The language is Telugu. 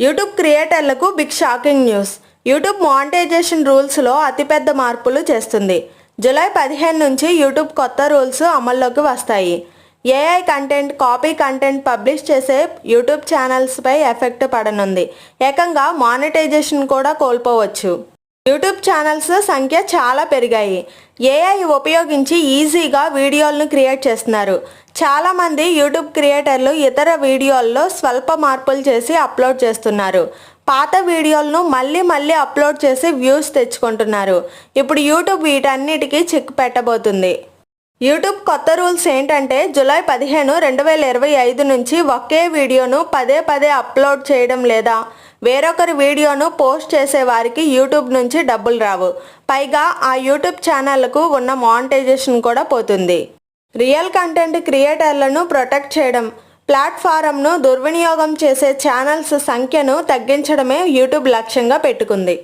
యూట్యూబ్ క్రియేటర్లకు big shocking news. YouTube monetization రూల్స్లో అతిపెద్ద మార్పులు చేస్తుంది. జూలై 15 నుంచి యూట్యూబ్ కొత్త రూల్స్ అమల్లోకి వస్తాయి. AI content, copy content publish చేసే యూట్యూబ్ ఛానల్స్పై ఎఫెక్ట్ పడనుంది. ఏకంగా మానిటైజేషన్ కూడా కోల్పోవచ్చు. యూట్యూబ్ ఛానల్స్ సంఖ్య చాలా పెరిగాయి. ఏఐ ఉపయోగించి ఈజీగా వీడియోలను క్రియేట్ చేస్తున్నారు. చాలామంది యూట్యూబ్ క్రియేటర్లు ఇతర వీడియోల్లో స్వల్ప మార్పులు చేసి అప్లోడ్ చేస్తున్నారు. పాత వీడియోలను మళ్ళీ అప్లోడ్ చేసి వ్యూస్ తెచ్చుకుంటున్నారు. ఇప్పుడు యూట్యూబ్ వీటన్నిటికీ చెక్ పెట్టబోతుంది. యూట్యూబ్ కొత్త రూల్స్ ఏంటంటే, జూలై 15, 2025 నుంచి ఒకే వీడియోను పదే అప్లోడ్ చేయడం లేదా వేరొకరి వీడియోను పోస్ట్ చేసే వారికి యూట్యూబ్ నుంచి డబ్బులు రావు. పైగా ఆ యూట్యూబ్ ఛానళ్లకు ఉన్న మానిటైజేషన్ కూడా పోతుంది. రియల్ కంటెంట్ క్రియేటర్లను ప్రొటెక్ట్ చేయడం, ప్లాట్ఫారంను దుర్వినియోగం చేసే ఛానల్స్ సంఖ్యను తగ్గించడమే యూట్యూబ్ లక్ష్యంగా పెట్టుకుంది.